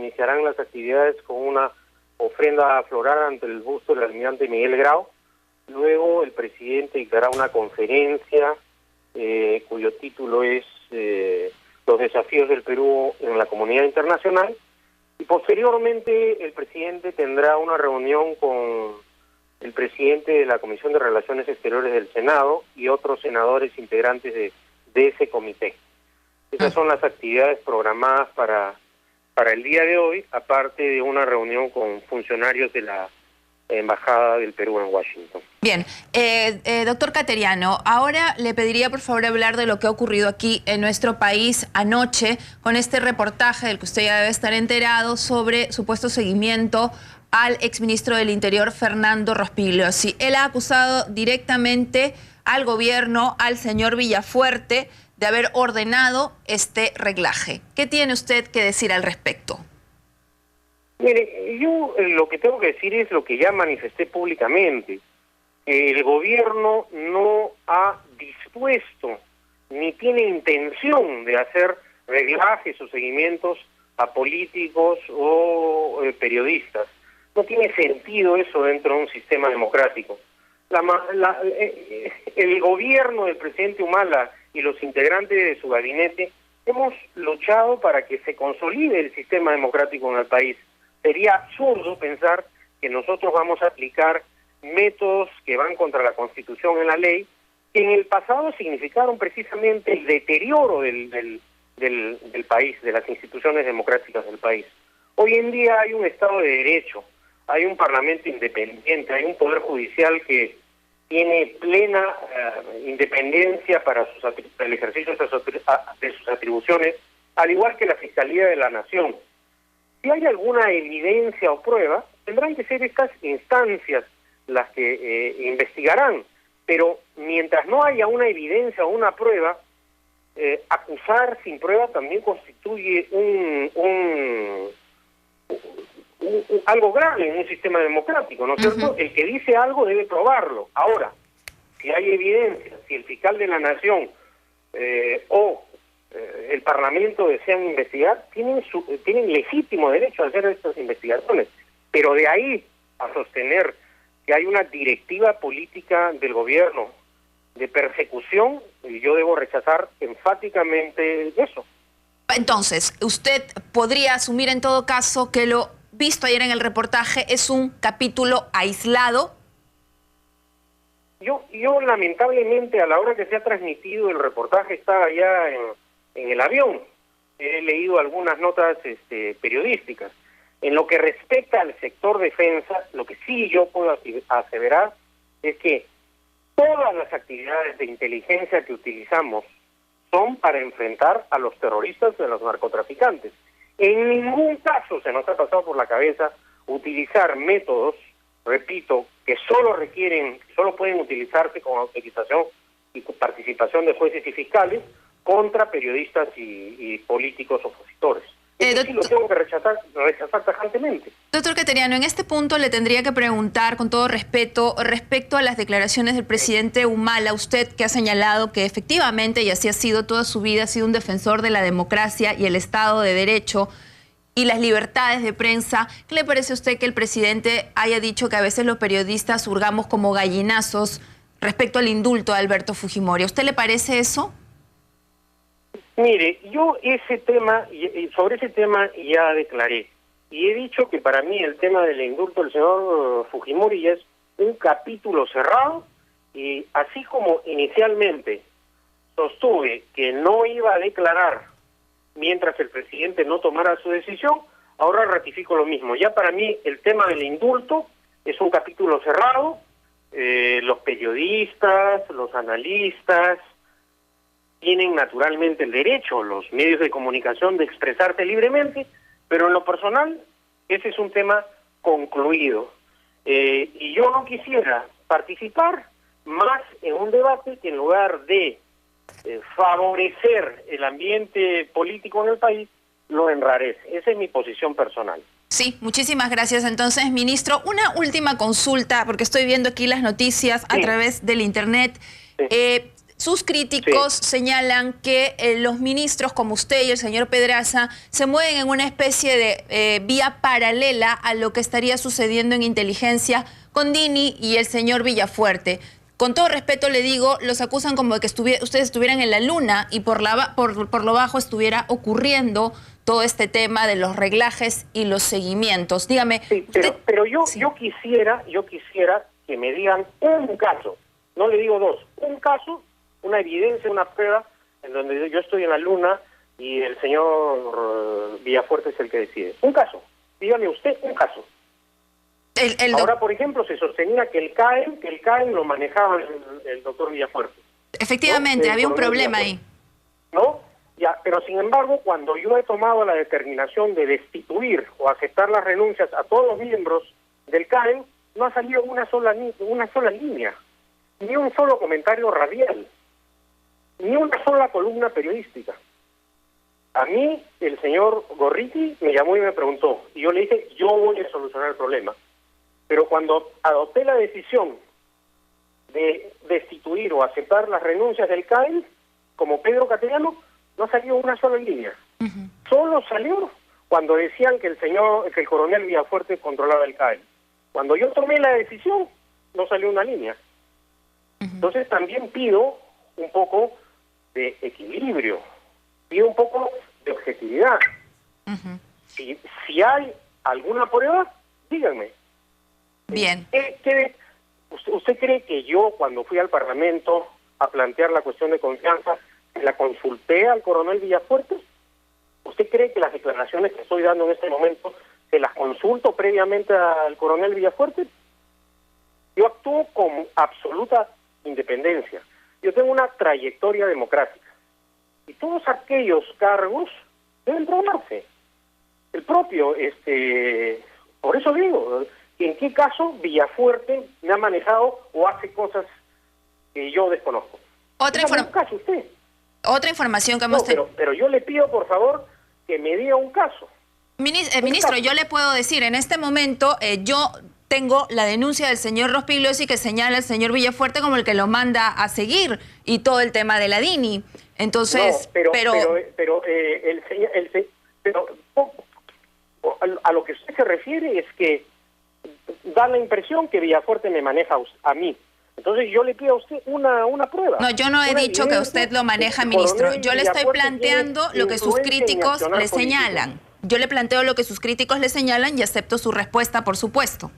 iniciarán las actividades con una ofrenda floral ante el busto del almirante Miguel Grau. Luego el presidente dictará una conferencia cuyo título es Los desafíos del Perú en la comunidad internacional, y posteriormente el presidente tendrá una reunión con el presidente de la Comisión de Relaciones Exteriores del Senado y otros senadores integrantes de ese comité. Esas son las actividades programadas para el día de hoy, aparte de una reunión con funcionarios de la Embajada del Perú en Washington. Bien, doctor Cateriano, ahora le pediría por favor hablar de lo que ha ocurrido aquí en nuestro país anoche con este reportaje del que usted ya debe estar enterado sobre supuesto seguimiento al exministro del Interior, Fernando Rospigliosi. Él ha acusado directamente al gobierno, al señor Villafuerte, de haber ordenado este reglaje. ¿Qué tiene usted que decir al respecto? Mire, yo lo que tengo que decir es lo que ya manifesté públicamente. El gobierno no ha dispuesto ni tiene intención de hacer reglajes o seguimientos a políticos o periodistas. No tiene sentido eso dentro de un sistema democrático. El gobierno del presidente Humala y los integrantes de su gabinete hemos luchado para que se consolide el sistema democrático en el país. Sería absurdo pensar que nosotros vamos a aplicar métodos que van contra la Constitución y la ley, que en el pasado significaron precisamente el deterioro del país, de las instituciones democráticas del país. Hoy en día hay un Estado de Derecho, hay un Parlamento independiente, hay un Poder Judicial que tiene plena independencia para el ejercicio de sus atribuciones, al igual que la Fiscalía de la Nación. Si hay alguna evidencia o prueba, tendrán que ser estas instancias las que investigarán, pero mientras no haya una evidencia o una prueba, acusar sin prueba también constituye algo grave en un sistema democrático, ¿no es cierto? El que dice algo debe probarlo. Ahora, si hay evidencia, si el fiscal de la Nación o el Parlamento desean investigar, tienen legítimo derecho a hacer estas investigaciones, pero de ahí a sostener que hay una directiva política del gobierno de persecución, yo debo rechazar enfáticamente eso. Entonces, ¿usted podría asumir en todo caso que lo visto ayer en el reportaje es un capítulo aislado? Yo lamentablemente, a la hora que se ha transmitido el reportaje, estaba ya en el avión. He leído algunas notas periodísticas. En lo que respecta al sector defensa, lo que sí yo puedo aseverar es que todas las actividades de inteligencia que utilizamos son para enfrentar a los terroristas y a los narcotraficantes. En ningún caso se nos ha pasado por la cabeza utilizar métodos, repito, que solo pueden utilizarse con autorización y con participación de jueces y fiscales contra periodistas y políticos opositores. Eso sí lo tengo que rechazar tajantemente. Doctor Cateriano, en este punto le tendría que preguntar con todo respeto respecto a las declaraciones del presidente Humala, usted que ha señalado que efectivamente, y así ha sido toda su vida, ha sido un defensor de la democracia y el Estado de Derecho y las libertades de prensa. ¿Qué le parece a usted que el presidente haya dicho que a veces los periodistas hurgamos como gallinazos respecto al indulto de Alberto Fujimori? ¿A usted le parece eso? Mire, yo sobre ese tema ya declaré, y he dicho que para mí el tema del indulto del señor Fujimori ya es un capítulo cerrado, y así como inicialmente sostuve que no iba a declarar mientras el presidente no tomara su decisión, ahora ratifico lo mismo. Ya para mí el tema del indulto es un capítulo cerrado. Los periodistas, los analistas tienen naturalmente el derecho, los medios de comunicación, de expresarse libremente, pero en lo personal ese es un tema concluido. Y yo no quisiera participar más en un debate que en lugar de favorecer el ambiente político en el país, lo enrarece. Esa es mi posición personal. Sí, muchísimas gracias. Entonces, ministro, una última consulta, porque estoy viendo aquí las noticias a través del internet. Sí. sus críticos señalan que los ministros como usted y el señor Pedraza se mueven en una especie de vía paralela a lo que estaría sucediendo en inteligencia con Dini y el señor Villafuerte. Con todo respeto le digo, los acusan como de que ustedes estuvieran en la luna y por lo bajo estuviera ocurriendo todo este tema de los reglajes y los seguimientos. Dígame. Sí, pero yo quisiera que me digan un caso, no le digo dos, un caso, una evidencia, una prueba en donde yo estoy en la luna y el señor Villafuerte es el que decide. Un caso, dígame usted un caso. Ahora, por ejemplo, se sostenía que el CAEM lo manejaba el doctor Villafuerte. Efectivamente, ¿no? Había un problema ahí. ¿No? Ya, pero sin embargo, cuando yo he tomado la determinación de destituir o aceptar las renuncias a todos los miembros del CAEM, no ha salido una sola línea, ni un solo comentario radial, ni una sola columna periodística. A mí, el señor Gorriti me llamó y me preguntó, y yo le dije, yo voy a solucionar el problema. Pero cuando adopté la decisión de destituir o aceptar las renuncias del CAEM, como Pedro Cateriano, no salió una sola línea. Solo salió cuando decían que el coronel Villafuerte controlaba el CAEM. Cuando yo tomé la decisión, no salió una línea. Entonces también pido un poco de equilibrio, pido un poco de objetividad. Si hay alguna prueba, díganme. Bien. ¿Usted cree que yo, cuando fui al Parlamento a plantear la cuestión de confianza, la consulté al coronel Villafuerte? ¿Usted cree que las declaraciones que estoy dando en este momento se las consulto previamente al coronel Villafuerte? Yo actúo con absoluta independencia. Yo tengo una trayectoria democrática. Y todos aquellos cargos deben probarse. El propio, por eso digo, ¿en qué caso Villafuerte me ha manejado o hace cosas que yo desconozco? Otra información que hemos tenido. Pero yo le pido, por favor, que me diga un caso. Ministro, yo le puedo decir, en este momento yo tengo la denuncia del señor Rospigliosi que señala al señor Villafuerte como el que lo manda a seguir y todo el tema de la DINI. Entonces, a lo que usted se refiere es que da la impresión que Villafuerte me maneja a mí. Entonces yo le pido a usted una prueba. No, yo no he dicho que usted lo maneja, ministro. Yo le estoy planteando lo que sus críticos le señalan. Yo le planteo lo que sus críticos le señalan y acepto su respuesta, por supuesto.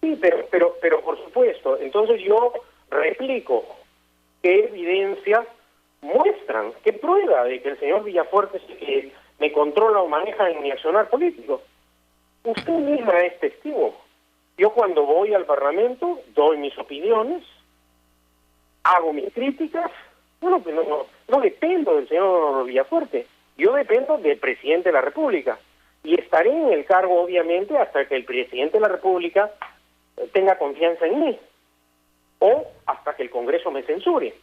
Sí, pero por supuesto. Entonces yo replico qué evidencias muestran, qué prueba de que el señor Villafuerte me controla o maneja en mi accionar político. Usted misma es testigo. Yo cuando voy al Parlamento doy mis opiniones, hago mis críticas. Bueno, pues no dependo del señor Villafuerte. Yo dependo del presidente de la República. Y estaré en el cargo, obviamente, hasta que el presidente de la República tenga confianza en mí. O hasta que el Congreso me censure.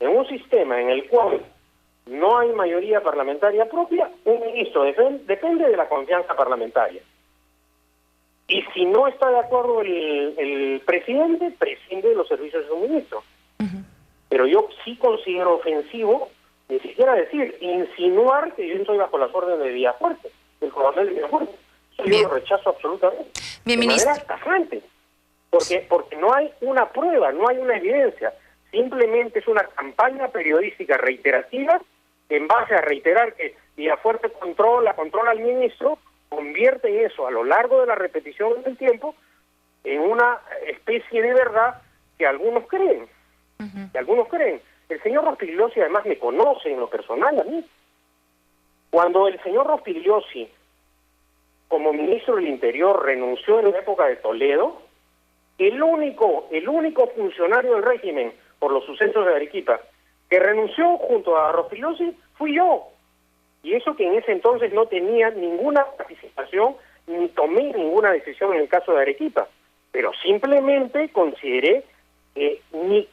En un sistema en el cual no hay mayoría parlamentaria propia, un ministro depende de la confianza parlamentaria. Y si no está de acuerdo el presidente, prescinde de los servicios de su ministro. Pero yo sí considero ofensivo, ni siquiera insinuar que yo estoy bajo las órdenes de Villafuerte, del coronel Villafuerte. Eso yo lo rechazo absolutamente. Bien, ministro. De manera tajante. Porque no hay una prueba, no hay una evidencia. Simplemente es una campaña periodística reiterativa que en base a reiterar que Villafuerte controla al ministro, convierte eso a lo largo de la repetición del tiempo en una especie de verdad que algunos creen. El señor Rospigliosi además me conoce en lo personal a mí. Cuando el señor Rospigliosi, como ministro del Interior, renunció en la época de Toledo, el único funcionario del régimen por los sucesos de Arequipa que renunció junto a Rospigliosi fui yo. Y eso que en ese entonces no tenía ninguna participación ni tomé ninguna decisión en el caso de Arequipa, pero simplemente consideré que mi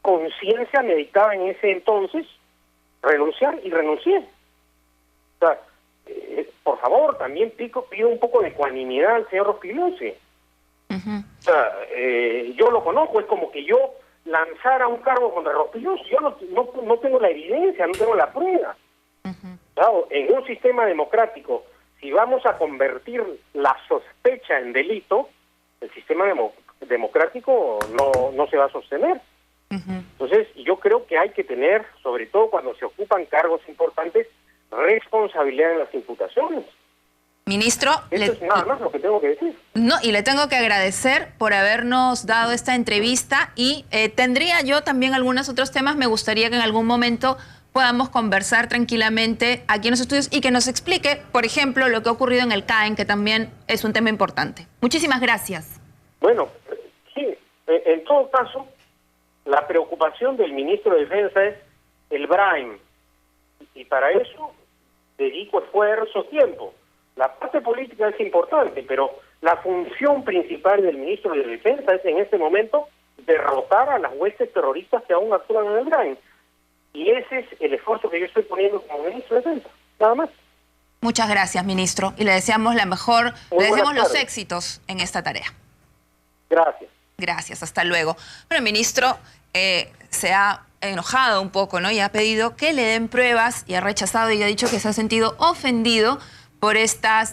conciencia me dictaba en ese entonces renunciar y renuncié. O sea, por favor, también pido un poco de ecuanimidad al señor Rospigliosi. O sea, yo lo conozco, es como que yo lanzara un cargo contra Rospigliosi. Yo no tengo la evidencia, no tengo la prueba. Claro, en un sistema democrático, si vamos a convertir la sospecha en delito, el sistema democrático no se va a sostener. Entonces, yo creo que hay que tener, sobre todo cuando se ocupan cargos importantes, responsabilidad en las imputaciones. Ministro, Eso es nada más lo que tengo que decir. No, y le tengo que agradecer por habernos dado esta entrevista y tendría yo también algunos otros temas. Me gustaría que en algún momento podamos conversar tranquilamente aquí en los estudios y que nos explique, por ejemplo, lo que ha ocurrido en el CAEN, que también es un tema importante. Muchísimas gracias. Bueno, sí, en todo caso, la preocupación del ministro de Defensa es el BRAIM, y para eso dedico esfuerzo, tiempo. La parte política es importante, pero la función principal del ministro de Defensa es en este momento derrotar a las huestes terroristas que aún actúan en el BRAIM. Y ese es el esfuerzo que yo estoy poniendo como ministro de Defensa, nada más. Muchas gracias, ministro, y le deseamos la mejor, le deseamos los éxitos en esta tarea. Gracias. Gracias, hasta luego. Bueno, el ministro se ha enojado un poco, ¿no? Y ha pedido que le den pruebas y ha rechazado y ha dicho que se ha sentido ofendido por estas